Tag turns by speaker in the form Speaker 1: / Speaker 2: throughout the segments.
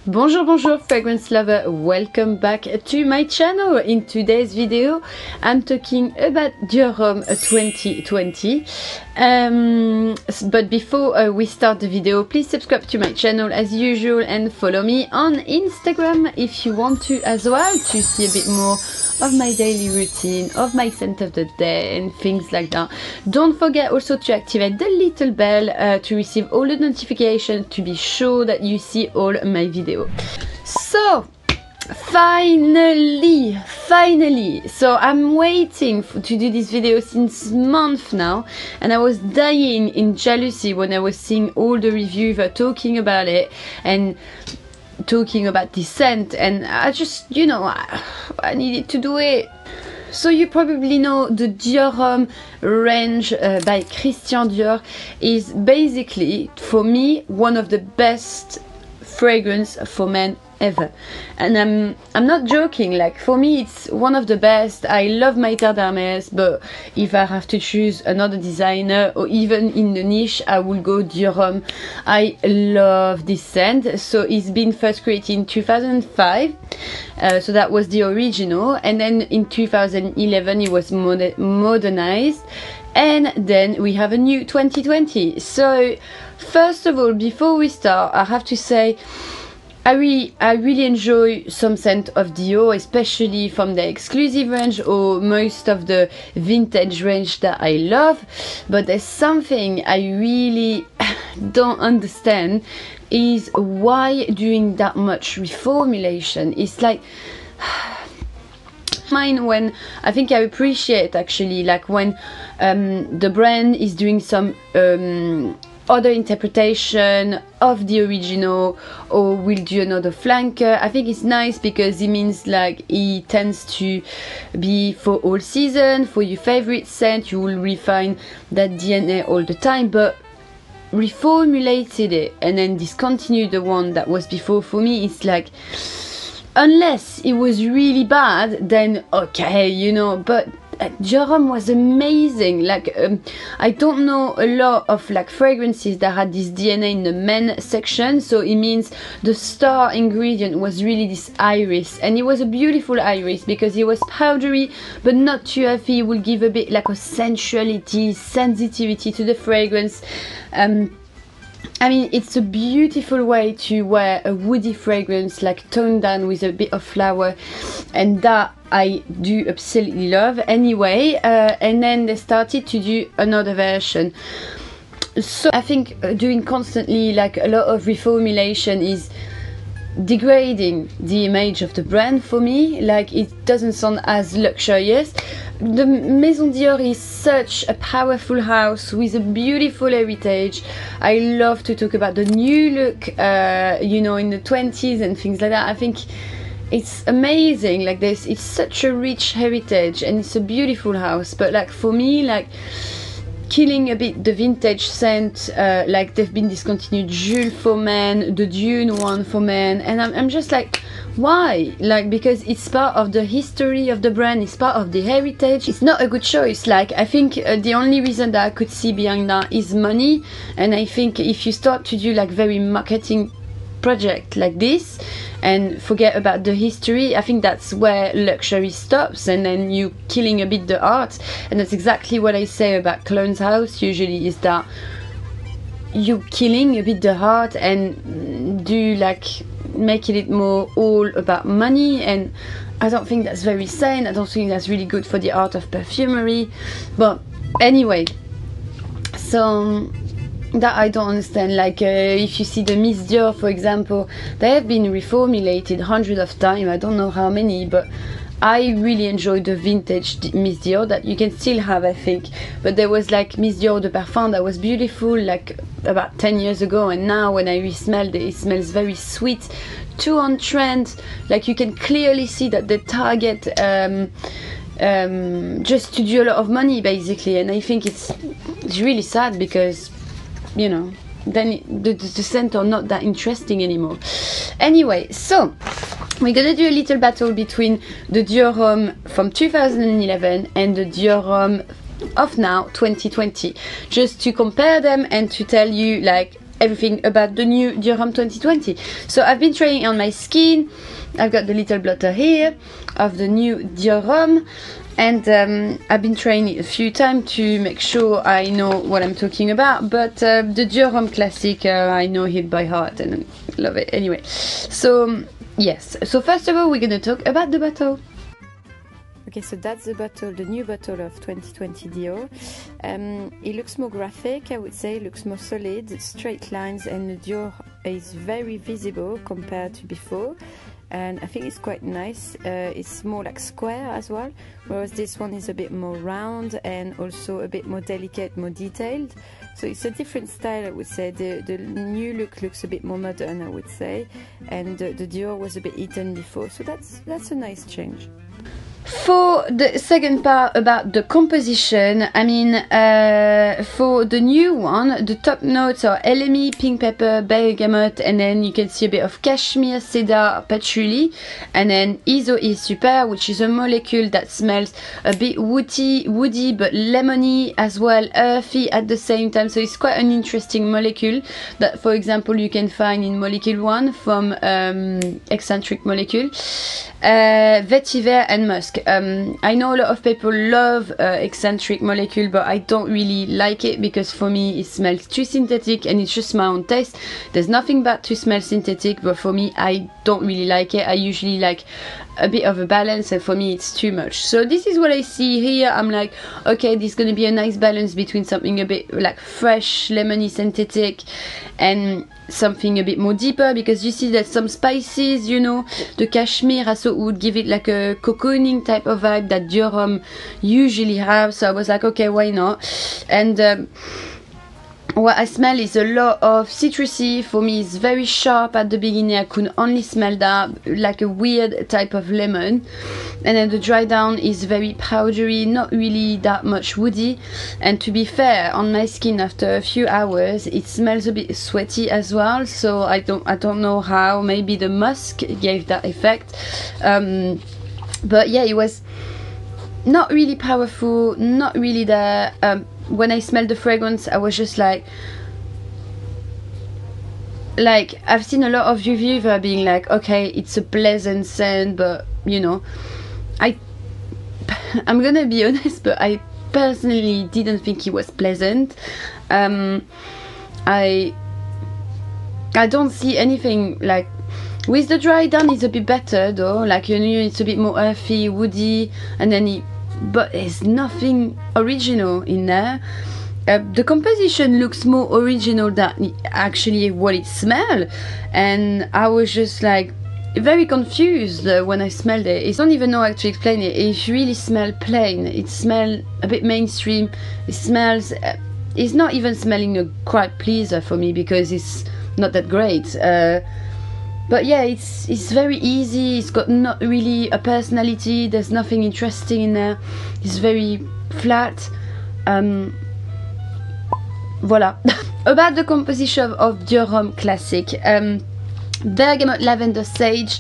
Speaker 1: Bonjour, bonjour fragrance lover, welcome back to my channel. In today's video I'm talking about Dior Homme 2020, but before we start the video, please subscribe to my channel as usual and follow me on Instagram if you want to as well, to see a bit more of my daily routine, of my scent of the day and things like that. Don't forget also to activate the little bell to receive all the notifications, to be sure that you see all my videos. So finally, so I'm waiting to do this video since months now, and I was dying in jealousy when I was seeing all the reviews talking about it and talking about this scent, and I just, you know, I needed to do it. So you probably know the Dior Homme range by Christian Dior is basically, for me, one of the best fragrance for men ever, and I'm not joking. Like, for me it's one of the best. I love Mater d'Hermès, but if I have to choose another designer or even in the niche, I will go Dior Homme. I love this scent. So it's been first created in 2005, so that was the original, and then in 2011 it was modernized, and then we have a new 2020. So first of all, before we start, I have to say I really enjoy some scent of Dior, especially from the exclusive range or most of the vintage range that I love. But there's something I really don't understand, is why doing that much reformulation. It's like mine, when I think I appreciate actually, like when the brand is doing some other interpretation of the original, or will do another flanker. I think it's nice because it means like it tends to be for all season, for your favorite scent. You will refine that DNA all the time, but reformulated it and then discontinued the one that was before, for me it's like, unless it was really bad, then okay, you know. But Dior Homme was amazing. Like I don't know a lot of like fragrances that had this DNA in the men section, so it means the star ingredient was really this iris, and it was a beautiful iris because it was powdery but not too heavy. It will give a bit like a sensuality, sensitivity to the fragrance. I mean, it's a beautiful way to wear a woody fragrance, like toned down with a bit of flower, and that I do absolutely love. Anyway, and then they started to do another version. So I think doing constantly like a lot of reformulation is degrading the image of the brand for me. Like, it doesn't sound as luxurious. The Maison Dior is such a powerful house with a beautiful heritage. I love to talk about the new look, you know, in the 20s and things like that. I think it's amazing. Like, this, it's such a rich heritage and it's a beautiful house. But like, for me, like, killing a bit the vintage scent, like they've been discontinued Jules for men, the Dune one for men, and I'm just like, why? Like, because it's part of the history of the brand, it's part of the heritage. It's not a good choice. Like, I think the only reason that I could see behind that is money, and I think if you start to do like very marketing project like this and forget about the history, I think that's where luxury stops, and then you killing a bit the art. And that's exactly what I say about Clone's House usually, is that you killing a bit the heart and do like making it more all about money, and I don't think that's very sane. I don't think that's really good for the art of perfumery. But anyway, so that I don't understand. Like, if you see the Miss Dior, for example, they have been reformulated hundreds of times. I don't know how many, but I really enjoyed the vintage Miss Dior that you can still have, I think. But there was like Miss Dior de Parfum that was beautiful like about 10 years ago, and now when I re-smelled it, it smells very sweet, too on trend. Like, you can clearly see that they target just to do a lot of money basically, and I think it's really sad because, you know, then the scent are not that interesting anymore. Anyway, so we're gonna do a little battle between the Dior Homme from 2011 and the Dior Homme of now, 2020, just to compare them and to tell you like everything about the new Dior Homme 2020. So I've been trying it on my skin. I've got the little blotter here of the new Dior Homme, and I've been trying it a few times to make sure I know what I'm talking about, but the Dior Homme Classic, I know it by heart and love it anyway. So yes, so first of all we're gonna talk about the bottle. Okay, so that's the bottle, the new bottle of 2020 Dior. It looks more graphic, I would say. It looks more solid, straight lines, and the Dior is very visible compared to before. And I think it's quite nice. It's more like square as well, whereas this one is a bit more round and also a bit more delicate, more detailed. So it's a different style, I would say. The new look looks a bit more modern, I would say, and the Dior was a bit eaten before. So that's a nice change. For the second part about the composition, I mean, for the new one, the top notes are elemi, pink pepper, bergamot, and then you can see a bit of cashmere, cedar, patchouli, and then Iso is Super, which is a molecule that smells a bit woody but lemony as well, earthy at the same time. So it's quite an interesting molecule that, for example, you can find in Molecule 1 from Eccentric Molecule, Vetiver and Musk. I know a lot of people love Eccentric Molecule, but I don't really like it because for me it smells too synthetic, and it's just my own taste. There's nothing bad to smell synthetic, but for me I don't really like it. I usually like a bit of a balance, and for me it's too much. So this is what I see here. I'm like, okay, this is gonna be a nice balance between something a bit like fresh, lemony, synthetic, and something a bit more deeper, because you see that some spices, you know, the cashmere also would give it like a cocooning type of vibe that Dior Homme usually have. So I was like, okay, why not? And what I smell is a lot of citrusy. For me it's very sharp at the beginning. I could only smell that, like a weird type of lemon, and then the dry down is very powdery, not really that much woody. And to be fair, on my skin after a few hours it smells a bit sweaty as well, so I don't know how. Maybe the musk gave that effect, but yeah, it was not really powerful, not really there. When I smelled the fragrance, I was just like I've seen a lot of reviews being like, okay, it's a pleasant scent, but you know, I'm gonna be honest, but I personally didn't think it was pleasant. I don't see anything like. With the dry down it's a bit better though, like, you know, it's a bit more earthy, woody, and then but there's nothing original in there. The composition looks more original than actually what it smells, and I was just like very confused when I smelled it. I don't even know how to explain it. It really smells plain. It smells a bit mainstream. It smells it's not even smelling a crowd pleaser for me, because it's not that great. But yeah, it's very easy. It's got not really a personality. There's nothing interesting in there. It's very flat. Voila. About the composition of Dior Homme Classic, bergamot, lavender, sage,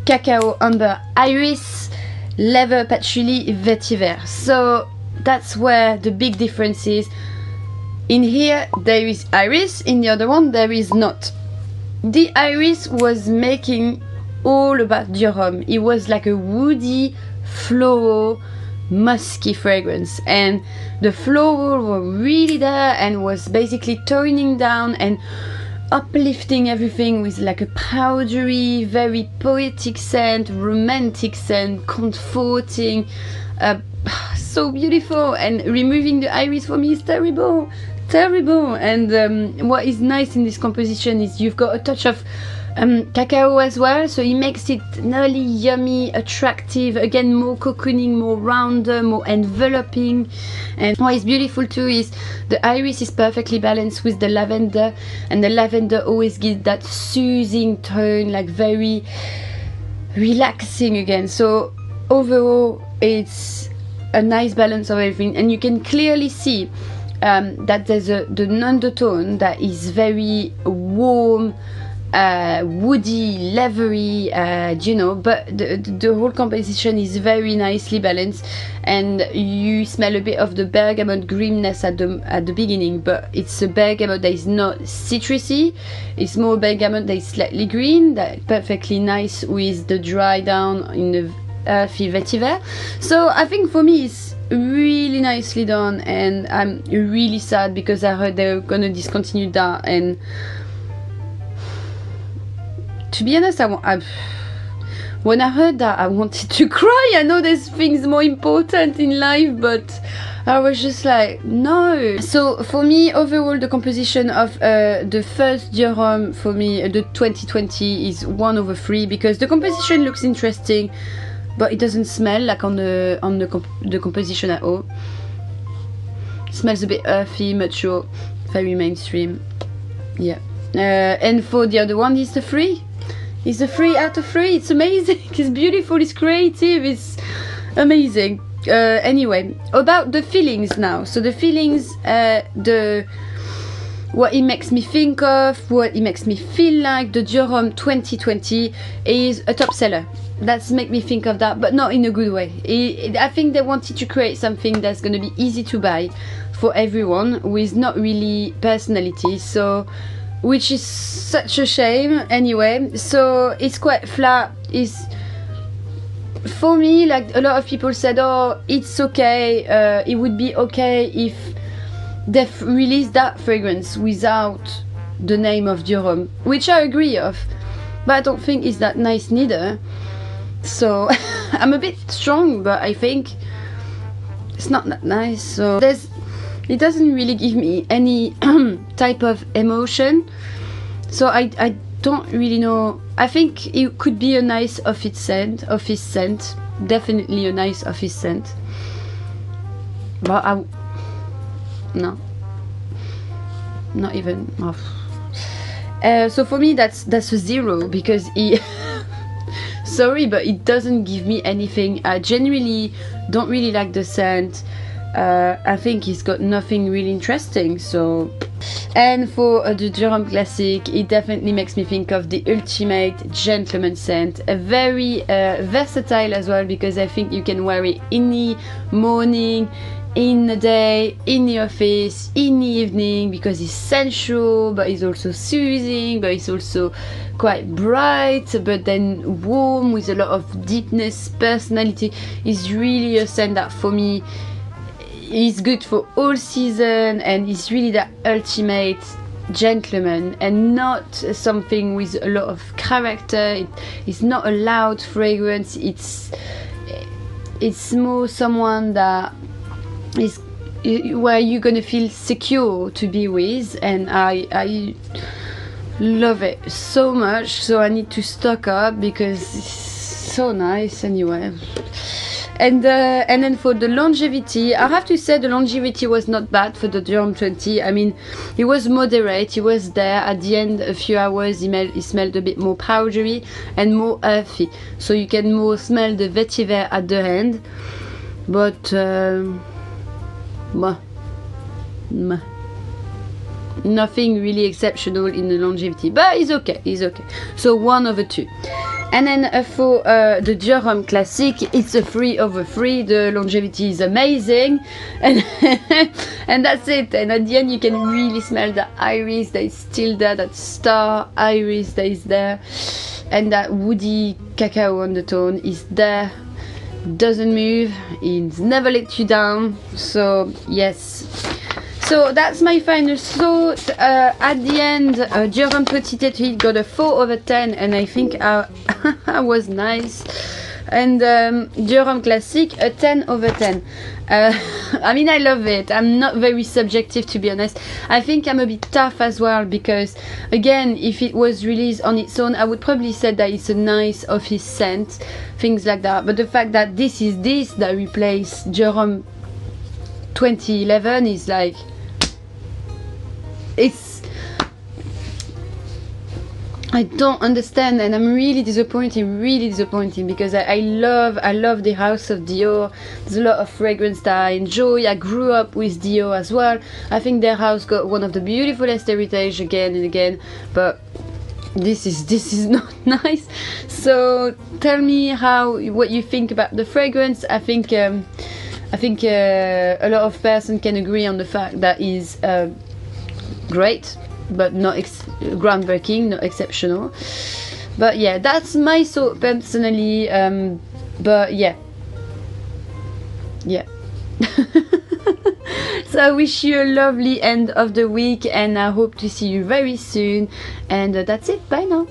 Speaker 1: cacao, amber, iris, leather, patchouli, vetiver. So that's where the big difference is. In here there is iris, in the other one there is not. The iris was making all about Dior Homme. It was like a woody, floral, musky fragrance, and the floral were really there and was basically toning down and uplifting everything with like a powdery, very poetic scent, romantic scent, comforting, so beautiful. And removing the iris for me is terrible. And what is nice in this composition is you've got a touch of cacao as well, so it makes it nearly yummy, attractive, again more cocooning, more rounder, more enveloping. And what is beautiful too is the iris is perfectly balanced with the lavender, and the lavender always gives that soothing tone, like very relaxing again. So overall it's a nice balance of everything, and you can clearly see that there's an undertone that is very warm, woody, leathery, you know, but the whole composition is very nicely balanced, and you smell a bit of the bergamot greenness at the beginning, but it's a bergamot that is not citrusy. It's more bergamot that is slightly green, that perfectly nice with the dry down in the earthy vetiver. So I think for me it's really nicely done, and I'm really sad because I heard they were gonna discontinue that, and to be honest, when I heard that, I wanted to cry. I know there's things more important in life, but I was just like, no. So for me, overall, the composition of the first Dior for me, the 2020, is 1/3 because the composition looks interesting, but it doesn't smell like on the composition at all. It smells a bit earthy, mature, very mainstream. Yeah. And for the other one, is the 3. It's a 3 out of 3. It's amazing. It's beautiful. It's creative. It's amazing. Anyway, about the feelings now. So the feelings, what it makes me think of, what it makes me feel like. The Dior Homme 2020 is a top seller. That's make me think of that, but not in a good way. I think they wanted to create something that's going to be easy to buy for everyone with not really personality. So, which is such a shame anyway. So it's quite flat. It's, for me, like a lot of people said, oh, it's okay, it would be okay if they released that fragrance without the name of Dior Homme, which I agree of, but I don't think it's that nice neither. So I'm a bit strong, but I think it's not that nice. So it doesn't really give me any type of emotion, so I don't really know. I think it could be a nice office scent, definitely a nice office scent, but no, not even. So for me that's a 0 because it sorry, but it doesn't give me anything. I genuinely don't really like the scent. I think it's got nothing really interesting. So, and for the Dior Homme Classic, it definitely makes me think of the ultimate gentleman scent. A very versatile as well, because I think you can wear it in the morning, in the day, in the office, in the evening, because it's sensual, but it's also soothing, but it's also quite bright, but then warm with a lot of deepness, personality. It's really a scent that for me is good for all season, and it's really the ultimate gentleman and not something with a lot of character. It's not a loud fragrance. It's more someone that is where you're gonna feel secure to be with, and I love it so much. So I need to stock up because it's so nice anyway. And then for the longevity, I have to say the longevity was not bad for the Dior Homme 20. I mean, it was moderate. It was there at the end, a few hours. It smelled a bit more powdery and more earthy. So you can more smell the vetiver at the end. But nothing really exceptional in the longevity. But it's okay. It's okay. So 1/2. And then for the Dior Homme Classic, it's a 3/3. The longevity is amazing, and and that's it. And at the end, you can really smell the iris that is still there, that star iris that is there, and that woody cacao undertone is there. Doesn't move. It's never let you down. So yes. So that's my final thought. At the end, Dior Homme Petit Étude got a 4/10, and I think I was nice. And Dior Homme Classic, a 10/10. I mean, I love it. I'm not very subjective, to be honest. I think I'm a bit tough as well, because again, if it was released on its own, I would probably say that it's a nice office scent, things like that. But the fact that this is this that replaced Dior Homme 2011 is like, I don't understand, and I'm really disappointed, because I love the house of Dior. There's a lot of fragrance that I enjoy. I grew up with Dior as well. I think their house got one of the beautifulest heritage again and again, but this is not nice. So tell me what you think about the fragrance. I think a lot of person can agree on the fact that is great, but not groundbreaking, not exceptional. But yeah, that's my thought personally. But yeah. So I wish you a lovely end of the week, and I hope to see you very soon, and that's it. Bye now.